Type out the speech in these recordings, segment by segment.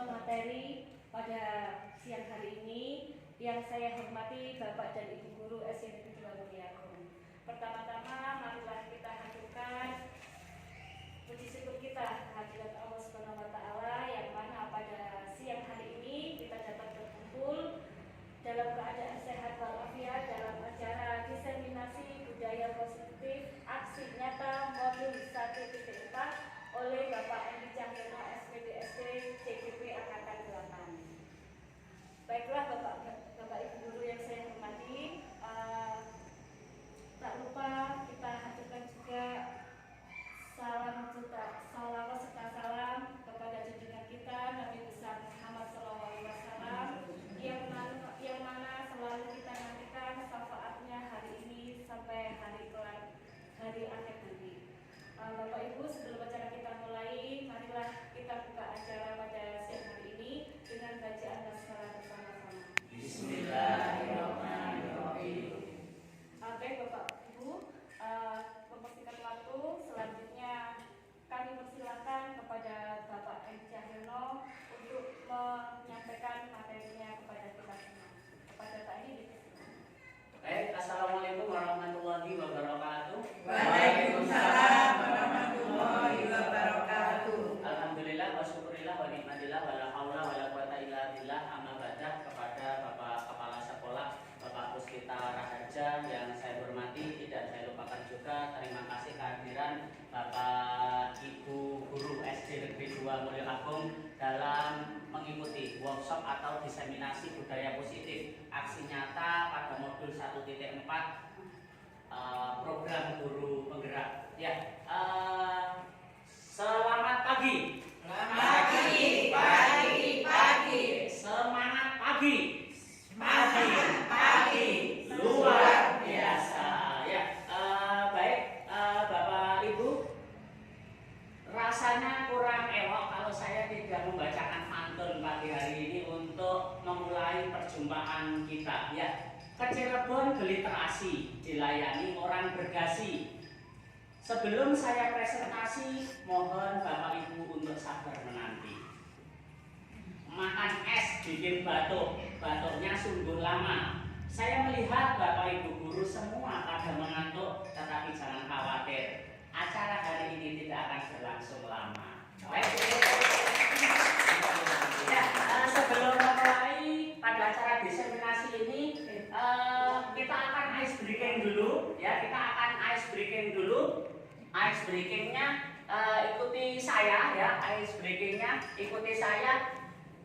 materi pada siang hari ini yang saya hormati Bapak dan Ibu Guru SMP 2 Mulyakung. Pertama-tama marilah kita haturkan puji syukur kita kehadirat Allah Subhanahu wa taala yang mana pada siang hari ini kita dapat berkumpul dalam keadaan sehat walafiat dalam acara diseminasi budaya positif aksi nyata modul 1.4 oleh Bapak Endi Cahyono SPDSD CGP Angkatan 8. Baiklah Bapak Ibu Guru yang saya hormati, tak lupa kita haturkan juga salam serta salam kepada junjungan kita Nabi besar Muhammad SAW yang mana selalu kita nantikan syafaatnya hari ini sampai hari akhir nanti. Bapak Ibu, sebelum acara kita mulai, marilah kita buka acara pada siang hari ini dengan bacaan basmalah bersama-sama. Bismillahirrahmanirrahim. Baik Bapak Ibu, mempersingkat waktu, selanjutnya kami persilakan kepada Bapak Endi Cahyono untuk menyampaikan materinya kepada kita semua. Kepada Pak Endi. Baik, assalamualaikum warahmatullahi wabarakatuh. Waalaikumsalam warahmatullahi wabarakatuh. Alhamdulillah wa syukurillah wa nikmatillah wa la haula wa la quwata illa billah. Amma ba'da, kepada Bapak Kepala Sekolah Bapak Puspita Raharja yang saya hormati, tidak saya lupakan juga terima kasih kehadiran Bapak Ibu Guru SD Negeri 2 Mulyakung dalam mengikuti workshop atau diseminasi budaya positif aksi nyata pada modul 1.4 program guru penggerak. Ya, selamat pagi. Selamat pagi. Semangat pagi. Pagi. Luar biasa. Ya, baik Bapak Ibu, rasanya kurang elok kalau saya tidak membacakan pantun pagi hari ini untuk memulai perjumpaan kita. Ya, ke Cirebon geliterasi dilayani orang bergasi. Sebelum saya presentasi, mohon Bapak Ibu untuk sabar menanti. Makan es bikin batuk, batuknya sungguh lama. Saya melihat Bapak Ibu Guru semua pada mengantuk, tetapi jangan khawatir. Acara hari ini tidak akan berlangsung lama. Baik. Ya, sebelum memulai pada acara diseminasi ini, kita akan ice breaking dulu. Ya, kita akan ice breaking dulu. Ice breakingnya ikuti saya, ya. Ice breakingnya ikuti saya.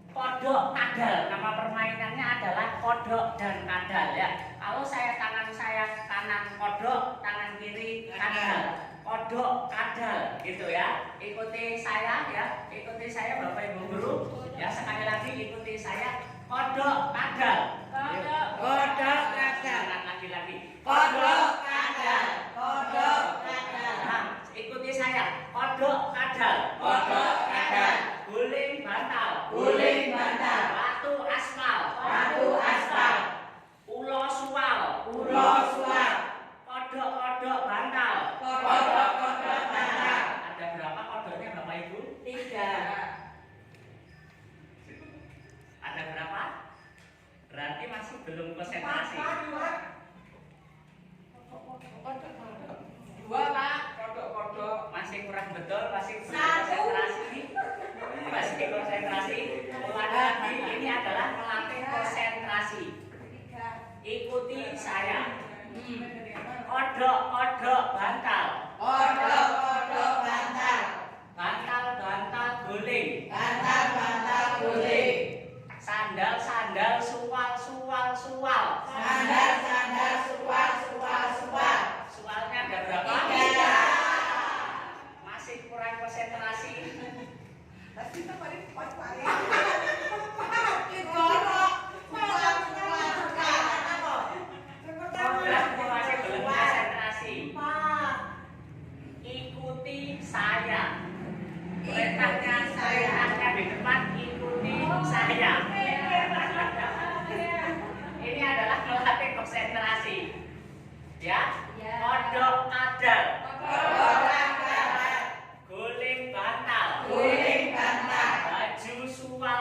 Kodok kadal, nama permainannya adalah kodok dan kadal, ya. Kalau tangan saya kanan kodok, tangan kiri kadal. Kodok kadal, gitu ya. Ikuti saya, ya. Ikuti saya Bapak Ibu Guru. Ya, sekali lagi ikuti saya. Kodok kadal. Kodok kadal. Lagi-lagi. Kodok kadal. Nah, ikuti saya. Kodok kadal. Guling bantal. Batu aspal. Ulo sual. Kodok bantal. Ada berapa kodoknya Bapak Ibu? 3. Ada berapa? Berarti masih belum konsentrasi. 2 Pak. Masih kurang betul, masih belum 1. konsentrasi. Lagi ini adalah melatih konsentrasi. Ikuti saya. Kodok bantal. Bantal guling. Sandal sual. Sualnya ada berapa? 3. Masih kurang konsentrasi. Masih belum konsentrasi. Ikuti saya. Perintahnya saya akan di depan, ikuti saya. Ini adalah melatih konsentrasi. Ya, kodok kadal. Guling bantal. Baju sual.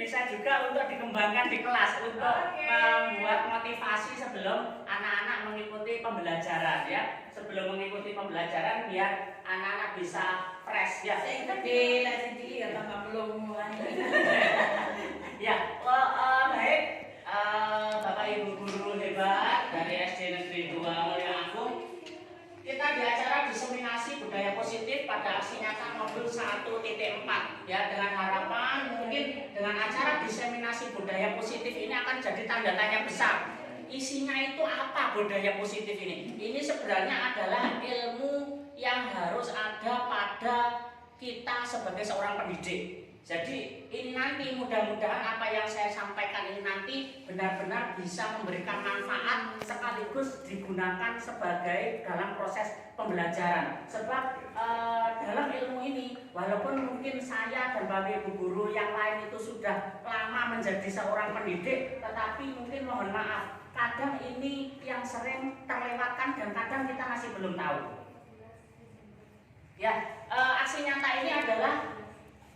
bisa juga untuk dikembangkan di kelas untuk membuat motivasi sebelum anak-anak mengikuti pembelajaran ya. Sebelum mengikuti pembelajaran biar anak-anak bisa fresh ya. Sing gede lah sing cilik ya tambah belum mulai. Ya, baik. Bapak Ibu guru hebat dari SD Negeri 2 Mulyaagung. Kita di acara diseminasi budaya positif pada aksi nyata modul 1.4 ya, dengan harapan mungkin dengan acara diseminasi budaya positif ini akan jadi tanda tanya besar. Isinya itu apa budaya positif ini? Ini sebenarnya adalah ilmu yang harus ada pada kita sebagai seorang pendidik. Jadi ini nanti mudah-mudahan apa yang saya sampaikan ini nanti benar-benar bisa memberikan manfaat sekaligus digunakan sebagai dalam proses pembelajaran. Sebab dalam ilmu ini walaupun mungkin saya dan Bapak Ibu guru yang lain itu sudah lama menjadi seorang pendidik, tetapi mungkin mohon maaf kadang ini yang sering terlewatkan dan kadang kita masih belum tahu. Ya, aksi nyata ini adalah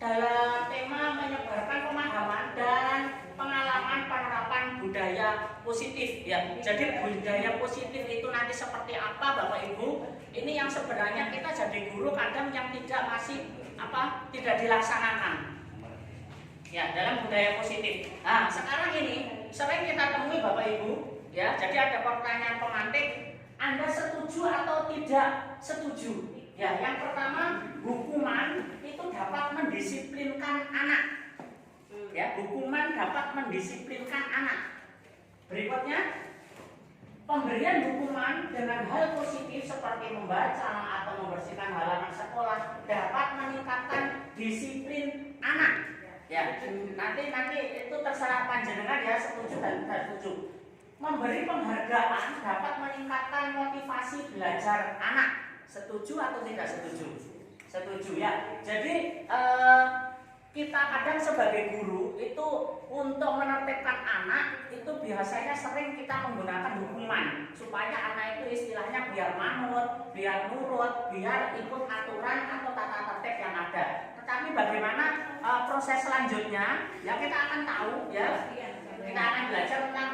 dalam tema menyebarkan pemahaman dan pengalaman penerapan budaya positif ya. Jadi budaya positif itu nanti seperti apa Bapak Ibu? Ini yang sebenarnya kita jadi guru kadang yang tidak dilaksanakan. Ya, dalam budaya positif. Nah, sekarang ini sering kita temui Bapak Ibu ya. Jadi ada pertanyaan pemantik, Anda setuju atau tidak setuju? Ya, yang pertama, hukuman itu dapat mendisiplinkan anak. Ya, hukuman dapat mendisiplinkan anak. Berikutnya, pemberian hukuman dengan hal positif seperti membaca atau membersihkan halaman sekolah dapat meningkatkan disiplin anak. Ya, nanti itu terserah panjenengan ya, setuju dan tidak setuju. Memberi penghargaan dapat meningkatkan motivasi belajar anak. Setuju atau tidak setuju? Setuju ya. Jadi kita kadang sebagai guru itu untuk menertibkan anak itu biasanya sering kita menggunakan hukuman supaya anak itu istilahnya biar manut, biar nurut, biar ikut aturan atau tata tertib yang ada. Tetapi bagaimana proses selanjutnya? Ya kita akan tahu ya. Kita akan belajar tentang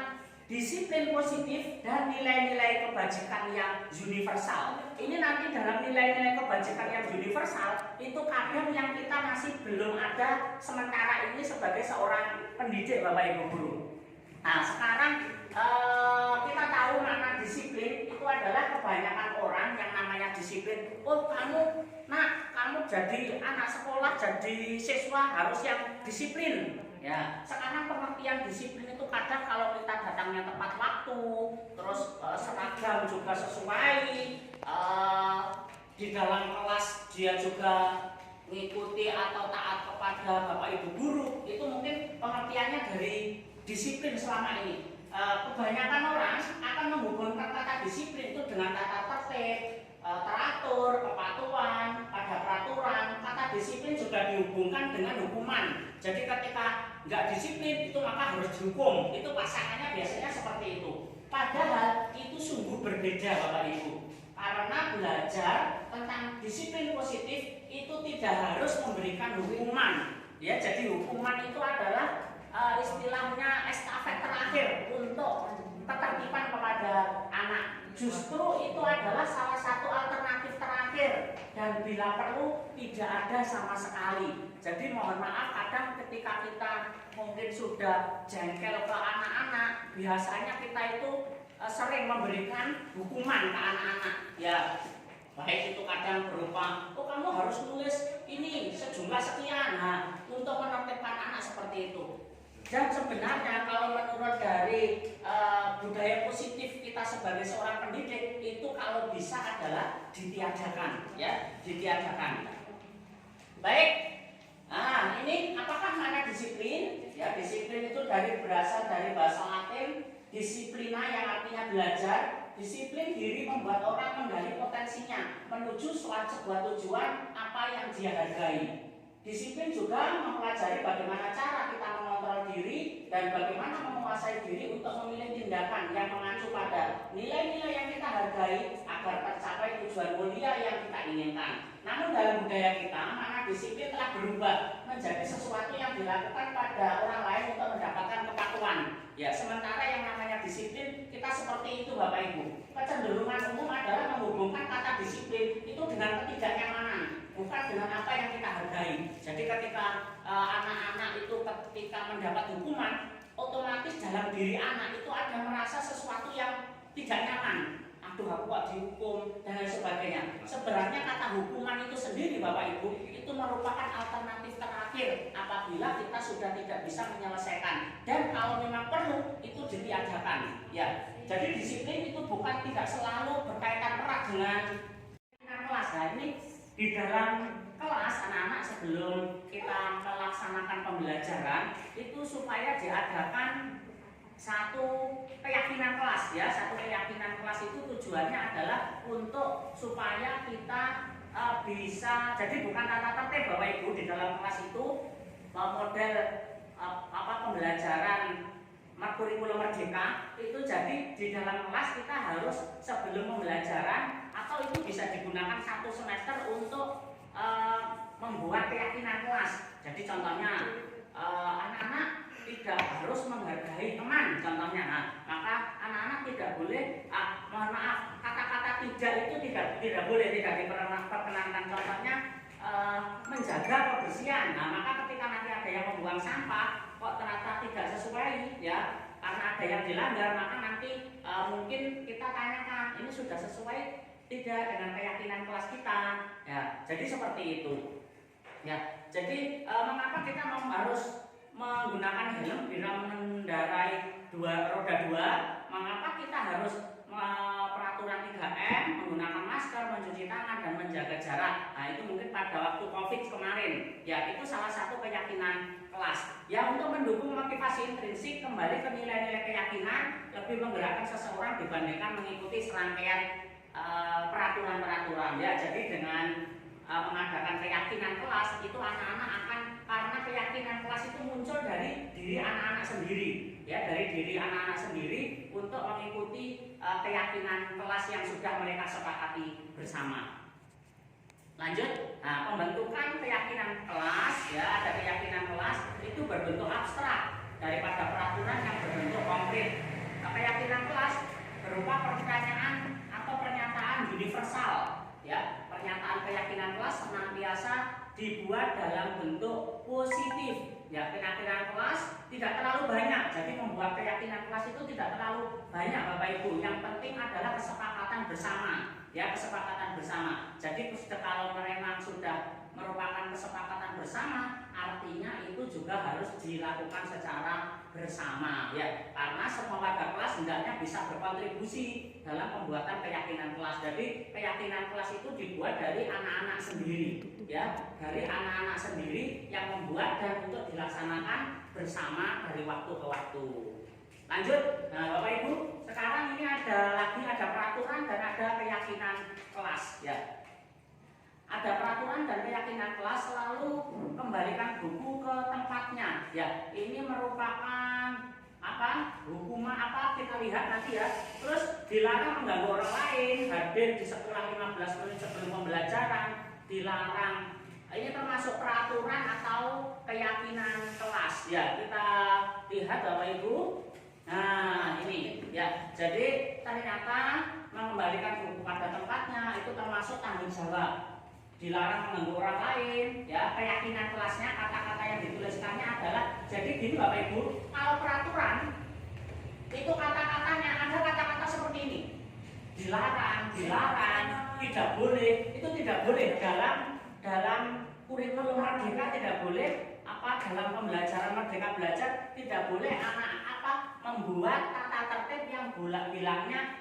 disiplin positif dan nilai-nilai kebajikan yang universal. Ini nanti dalam nilai-nilai kebajikan yang universal itu kadang yang kita masih belum ada sementara ini sebagai seorang pendidik Bapak Ibu guru. Nah sekarang kita tahu makna disiplin itu adalah kebanyakan orang yang namanya disiplin. Oh kamu jadi anak sekolah, jadi siswa harus yang disiplin. Ya, sekarang pengertian disiplin itu kadang kalau kita datangnya tepat waktu, terus seragam juga sesuai, di dalam kelas dia juga mengikuti atau taat kepada Bapak Ibu guru, itu mungkin pengertiannya dari disiplin selama ini. Kebanyakan orang akan menghubungkan kata disiplin itu dengan tata tertib, teratur, kepatuhan, pada peraturan. Kata disiplin juga dihubungkan dengan hukuman. Jadi ketika nggak disiplin itu maka harus dihukum. Itu pasangannya biasanya seperti itu. Padahal itu sungguh berbeda Bapak Ibu. Karena belajar tentang disiplin positif itu tidak harus memberikan hukuman. Ya, jadi hukuman itu adalah istilahnya estafet terakhir untuk ketertiban kepada anak. Justru itu adalah salah satu alternatif terakhir dan bila perlu tidak ada sama sekali. Jadi mohon maaf kadang ketika kita mungkin sudah jengkel ke anak-anak, biasanya kita itu sering memberikan hukuman ke anak-anak. Ya, baik itu kadang berupa, oh kamu harus nulis ini sejumlah sekian. Nah, untuk menertibkan anak seperti itu. Dan sebenarnya kalau menurut dari budaya positif kita sebagai seorang pendidik itu kalau bisa adalah ditiadakan, ya, ditiadakan. Baik, nah ini apakah makna disiplin? Ya, disiplin itu berasal dari bahasa Latin disiplina yang artinya belajar. Disiplin diri membuat orang menggali potensinya menuju sebuah tujuan apa yang dia hargai. Disiplin juga mempelajari bagaimana cara kita mengontrol diri diri dan bagaimana menguasai diri untuk memilih tindakan yang mengacu pada nilai-nilai yang kita hargai agar tercapai tujuan mulia yang kita inginkan. Namun dalam budaya kita, makna disiplin telah berubah menjadi sesuatu yang dilakukan pada orang lain untuk mendapatkan kepatuhan. Ya, sementara yang namanya disiplin kita seperti itu Bapak Ibu. Kecenderungan umum adalah menghubungkan kata disiplin itu dengan ketidaknyamanan, bukan dengan apa yang kita hargai. Jadi ketika anak-anak itu ketika mendapat hukuman, otomatis dalam diri anak itu ada merasa sesuatu yang tidak nyaman. Aduh, aku kok dihukum dan lain sebagainya. Sebenarnya kata hukuman itu sendiri Bapak Ibu itu merupakan alternatif terakhir apabila kita sudah tidak bisa menyelesaikan, dan kalau memang perlu itu ditiadakan. Ya, jadi disiplin itu bukan tidak selalu berkaitan erat dengan kelas. Nah, ini di dalam kelas anak-anak sebelum kita melaksanakan pembelajaran itu supaya diadakan satu keyakinan kelas, ya. Satu keyakinan kelas itu tujuannya adalah untuk supaya kita bisa, jadi bukan tata tertib Bapak Ibu di dalam kelas itu model pembelajaran kurikulum merdeka itu. Jadi di dalam kelas kita harus sebelum pembelajaran atau itu bisa digunakan satu semester untuk membuat keyakinan kelas. Jadi contohnya anak-anak tidak harus menghargai teman contohnya. Nah, maka anak-anak tidak boleh mohon maaf, kata-kata tidak itu tidak boleh, tidak diperkenankan. Contohnya menjaga kebersihan. Nah, maka ketika nanti ada yang membuang sampah kok ternyata tidak sesuai, ya, karena ada yang dilanggar, maka nanti mungkin kita tanyakan ini sudah sesuai tidak dengan keyakinan kelas kita, ya. Jadi seperti itu, ya. Jadi mengapa kita harus menggunakan helm bila mengendarai roda 2? Mengapa kita harus peraturan 3M, menggunakan masker, mencuci tangan, dan menjaga jarak? Nah, itu mungkin pada waktu COVID kemarin, ya, itu salah satu keyakinan kelas. Ya, untuk mendukung motivasi intrinsik kembali ke nilai-nilai keyakinan, lebih menggerakkan seseorang dibandingkan mengikuti serangkaian peraturan-peraturan, ya. Jadi dengan mengadakan keyakinan kelas itu anak-anak akan, karena keyakinan kelas itu muncul dari diri anak-anak sendiri, ya, dari diri anak-anak sendiri untuk mengikuti keyakinan kelas yang sudah mereka sepakati bersama. Lanjut, nah, pembentukan keyakinan kelas, ya, ada keyakinan kelas itu berbentuk abstrak daripada peraturan yang berbentuk konkret. Keyakinan kelas berupa pertanyaan atau pernyataan universal, ya. Pernyataan keyakinan kelas senantiasa dibuat dalam bentuk positif, ya. Keyakinan kelas tidak terlalu banyak, jadi membuat keyakinan kelas itu tidak terlalu banyak Bapak Ibu. Yang penting adalah kesepakatan bersama, ya, kesepakatan bersama. Jadi kalau memang sudah merupakan kesepakatan bersama, artinya itu juga harus dilakukan secara bersama, ya, karena semua warga kelas hendaknya bisa berkontribusi dalam pembuatan keyakinan kelas. Jadi keyakinan kelas itu dibuat dari anak-anak sendiri, ya, dari anak-anak sendiri yang membuat dan untuk dilaksanakan bersama dari waktu ke waktu. Lanjut, nah Bapak Ibu, sekarang ini ada peraturan dan ada keyakinan kelas, ya. Ada peraturan dan keyakinan kelas, selalu kembalikan buku ke tempatnya, ya. Ini merupakan hukuman kita lihat nanti, ya. Terus dilarang mengganggu orang lain, hadir di sekolah 15 menit sebelum pembelajaran, dilarang. Ini termasuk peraturan atau keyakinan kelas, ya. Kita lihat Bapak Ibu. Nah, ini, ya. Jadi ternyata mengembalikan buku pada tempatnya itu termasuk tanggung jawab. Dilarang mengganggu orang lain, ya. Keyakinan kelasnya, kata-kata yang dituliskannya adalah, jadi gini Bapak Ibu, kalau peraturan itu kata-katanya ada kata-kata seperti ini, dilarang, tidak boleh, itu tidak boleh dalam kurikulum merdeka, tidak boleh dalam pembelajaran merdeka belajar, tidak boleh anak membuat tata tertib yang bilangnya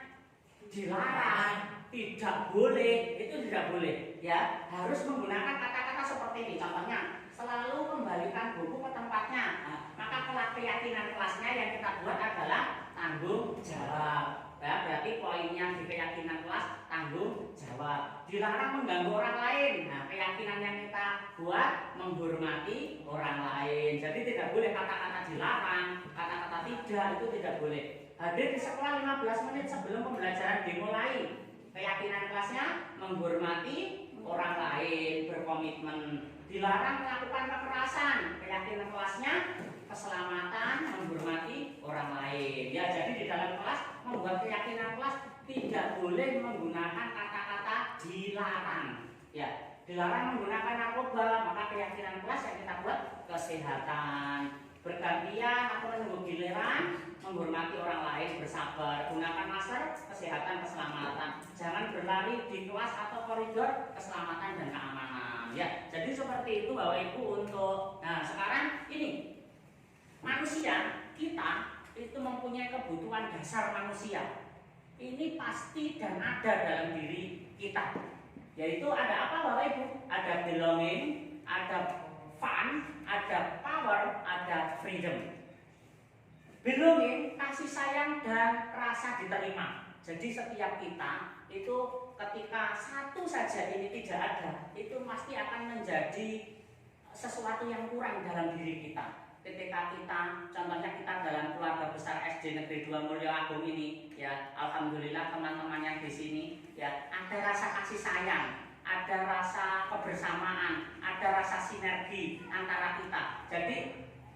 dilarang, tidak boleh, itu tidak boleh, ya. Harus menggunakan kata-kata seperti ini. Contohnya, selalu kembalikan buku ke tempatnya. Nah, maka keyakinan kelasnya yang kita buat adalah tanggung jawab, ya. Berarti poinnya di keyakinan kelas tanggung jawab. Dilarang mengganggu orang lain. Nah, keyakinan yang kita buat menghormati orang lain. Jadi tidak boleh kata-kata dilarang, tidak, itu tidak boleh. Hadir di sekolah 15 menit sebelum pembelajaran dimulai. Keyakinan kelasnya menghormati orang lain, berkomitmen. Dilarang melakukan kekerasan. Keyakinan kelasnya keselamatan, menghormati orang lain. Ya, jadi di dalam kelas membuat keyakinan kelas tidak boleh menggunakan kata-kata dilarang. Ya, dilarang menggunakan narkoba, maka keyakinan kelas yang kita buat kesehatan, bergantian atau menunggu giliran, menghormati orang lain, bersabar, gunakan masker, kesehatan, keselamatan. Jangan berlari di kelas atau koridor, keselamatan dan keamanan. Ya, jadi seperti itu Bapak Ibu untuk. Nah, sekarang ini manusia kita itu mempunyai kebutuhan dasar manusia. Ini pasti dan ada dalam diri kita. Yaitu ada apa Bapak Ibu? Ada belonging, ada fun, ada power, ada freedom. Belonging, kasih sayang dan rasa diterima. Jadi setiap kita itu ketika satu saja ini tidak ada, itu pasti akan menjadi sesuatu yang kurang dalam diri kita. Ketika kita, contohnya kita dalam keluarga besar SD Negeri 2 Mulyo Agung ini, ya alhamdulillah teman-teman yang di sini, ya ada rasa kasih sayang, ada rasa kebersamaan, ada rasa sinergi antara kita. Jadi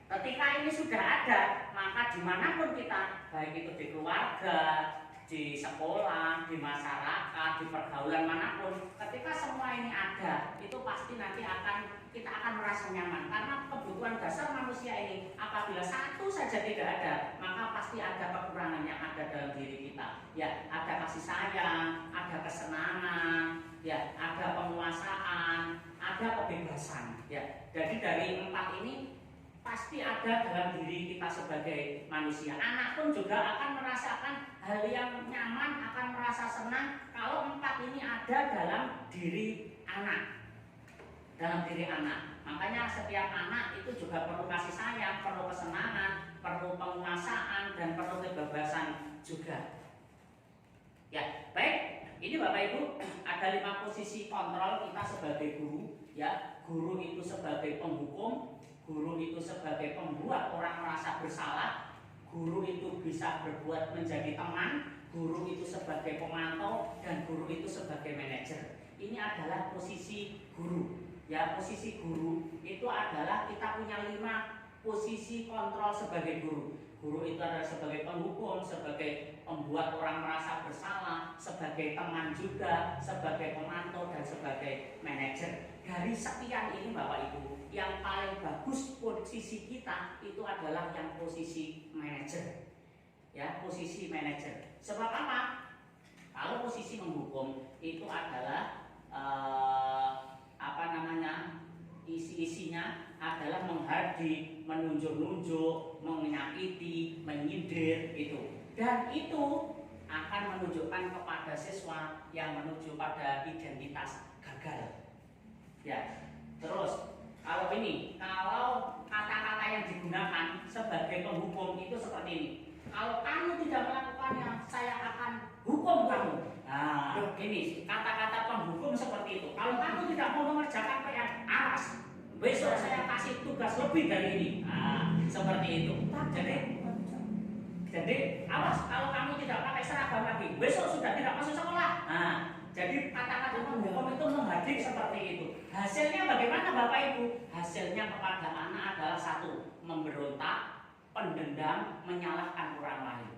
ketika ini sudah ada, maka dimanapun kita, baik itu di keluarga, di sekolah, di masyarakat, di pergaulan manapun, ketika semua ini ada, itu pasti nanti kita akan merasa nyaman. Karena kebutuhan dasar manusia ini, apabila satu saja tidak ada, maka pasti ada kekurangan yang ada dalam diri kita. Ya, ada kasih sayang, ada kesenangan, ya, ada penguasaan, ada kebebasan. Ya, jadi dari 4 ini pasti ada dalam diri kita sebagai manusia. Anak pun juga akan merasakan hal yang nyaman, akan merasa senang kalau 4 ini ada dalam diri anak. Dalam diri anak. Makanya setiap anak itu juga perlu kasih sayang, perlu kesenangan, perlu penguasaan, dan perlu kebebasan juga. Ya, baik. Ini Bapak Ibu, ada 5 posisi kontrol kita sebagai guru. Ya, guru itu sebagai penghukum, guru itu sebagai pembuat orang merasa bersalah, guru itu bisa berbuat menjadi teman, guru itu sebagai pemantau, dan guru itu sebagai manajer. Ini adalah posisi guru. Ya, posisi guru itu adalah kita punya 5 posisi kontrol sebagai guru. Guru itu adalah sebagai penghukum, sebagai pembuat orang merasa bersalah, sebagai teman juga, sebagai pemantau, dan sebagai manajer. Dari sekian ini Bapak Ibu, yang paling bagus posisi kita itu adalah yang posisi manajer. Ya, posisi manajer. Sebab apa? Kalau posisi menghukum itu adalah isi-isinya adalah menghardik, menunjuk-nunjuk, menyakiti, menyindir itu. Dan itu akan menunjukkan kepada siswa yang menuju pada identitas gagal. Ya. Terus kalau kata-kata yang digunakan sebagai penghukum itu seperti ini. Kalau kamu tidak melakukannya, saya akan hukum kamu. Nah, ini kata-kata penghukum seperti itu. Kalau kamu tidak mau mengerjakan PR, awas. Besok saya kasih tugas lebih dari ini. Nah, seperti itu. Jadi awas kalau kamu tidak pakai seragam lagi, besok sudah tidak masuk sekolah. Nah, jadi kata-kata penghukum itu menghardik seperti itu. Hasilnya bagaimana Bapak Ibu? Hasilnya kepada anak adalah 1, memberontak, pendendam, menyalahkan orang lain.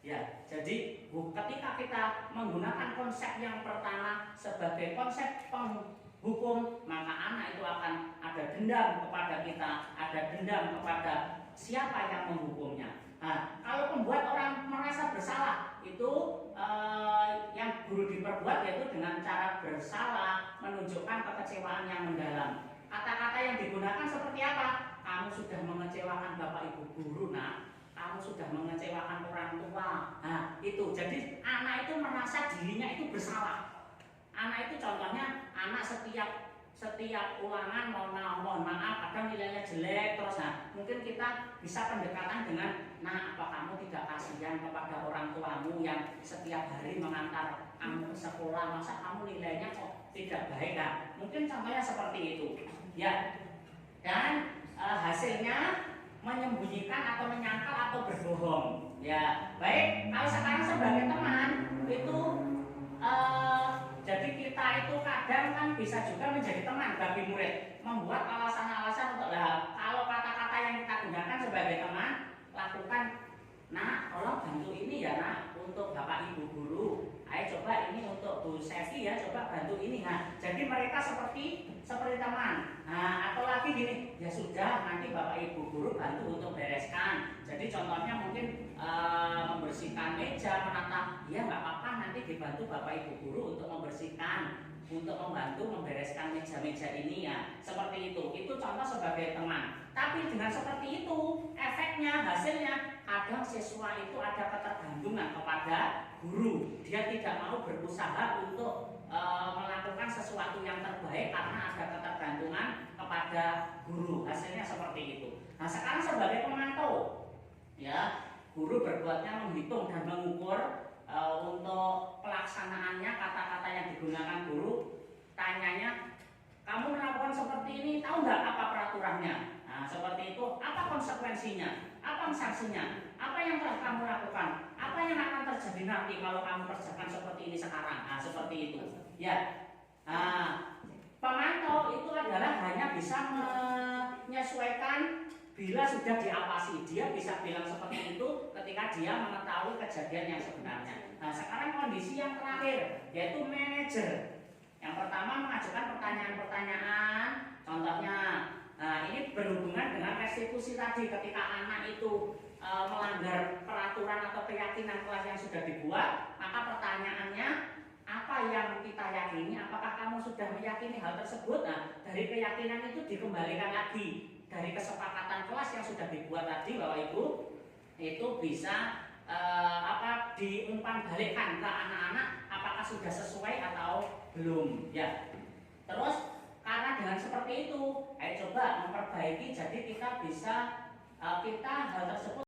Ya, jadi ketika kita menggunakan konsep yang pertama sebagai konsep penghukum, maka anak itu akan ada dendam kepada kita, ada dendam kepada siapa yang menghukumnya. Nah, kalau membuat orang merasa bersalah itu yang guru diperbuat yaitu dengan cara bersalah, menunjukkan kekecewaan yang mendalam. Kata-kata yang digunakan seperti apa? Kamu sudah mengecewakan Bapak Ibu guru, nak. Kamu sudah mengecewakan orang tua. Nah, itu. Jadi anak itu merasa dirinya itu bersalah. Anak itu contohnya anak setiap ulangan mohon maaf kadang nilainya jelek terus. Nah, mungkin kita bisa pendekatan dengan, nah, apa kamu tidak kasihan kepada orang tuamu yang setiap hari mengantar kamu ke sekolah, masa kamu nilainya kok tidak baik? Nah, mungkin contohnya seperti itu. Ya. Dan hasilnya menyembunyikan atau menyangkal atau berbohong. Ya, baik. Kalau sekarang sebagai teman itu jadi kita itu kadang kan bisa juga menjadi teman bagi murid, membuat alasan-alasan untuk kalau kata-kata yang kita gunakan sebagai teman, lakukan, nak, tolong bantu ini ya nak, untuk bapak ibu guru. Ayo coba ini untuk Bu Sevi ya, coba bantu ini. Nah, jadi mereka seperti teman. Nah, atau lagi gini, ya sudah nanti bapak ibu guru bantu untuk bereskan. Jadi contohnya mungkin membersihkan meja, menata, ya nggak apa-apa nanti dibantu bapak ibu guru untuk membersihkan, untuk membantu membereskan meja-meja ini ya. Seperti itu contoh sebagai teman. Tapi dengan seperti itu, efeknya, hasilnya, kadang siswa itu ada ketergantungan kepada guru. Dia tidak mau berusaha untuk melakukan sesuatu yang terbaik karena ada ketergantungan kepada guru. Hasilnya seperti itu. Nah, sekarang sebagai pemantau, ya, guru berbuatnya menghitung dan mengukur untuk pelaksanaannya, kata-kata yang digunakan guru. Tanyanya, kamu melakukan seperti ini, tahu nggak apa peraturannya? Nah, seperti itu, apa konsekuensinya? Apa sanksinya? Apa yang telah kamu lakukan? Apa yang akan terjadi nanti kalau kamu kerjakan seperti ini sekarang? Nah, seperti itu. Ya. Nah, pemantau itu adalah hanya bisa menyesuaikan bila sudah diawasi. Dia bisa bilang seperti itu ketika dia mengetahui kejadian yang sebenarnya. Nah, sekarang kondisi yang terakhir, yaitu manajer. Yang pertama mengajukan pertanyaan-pertanyaan. Contohnya, nah ini berhubungan dengan restitusi tadi. Ketika anak itu melanggar peraturan atau keyakinan kelas yang sudah dibuat, maka pertanyaannya, apa yang kita yakini? Apakah kamu sudah meyakini hal tersebut? Nah, dari keyakinan itu dikembalikan lagi dari kesepakatan kelas yang sudah dibuat tadi, Bapak Ibu, itu bisa diumpan balikkan ke anak-anak apakah sudah sesuai atau belum ya. Terus karena dengan seperti itu, ayo coba memperbaiki, jadi kita bisa hal tersebut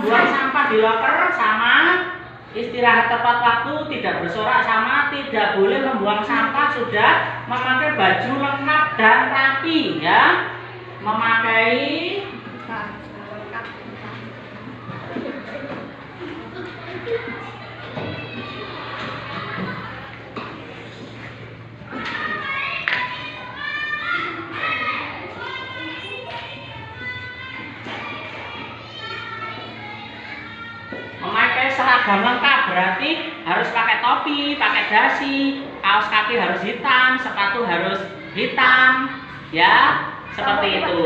membuang sampah di loker sama istirahat tepat waktu, tidak bersorak sama tidak boleh membuang sampah, sudah memakai baju lengkap dan rapi ya, memakai seragam lengkap berarti harus pakai topi, pakai dasi, kaos kaki harus hitam, sepatu harus hitam, ya seperti itu.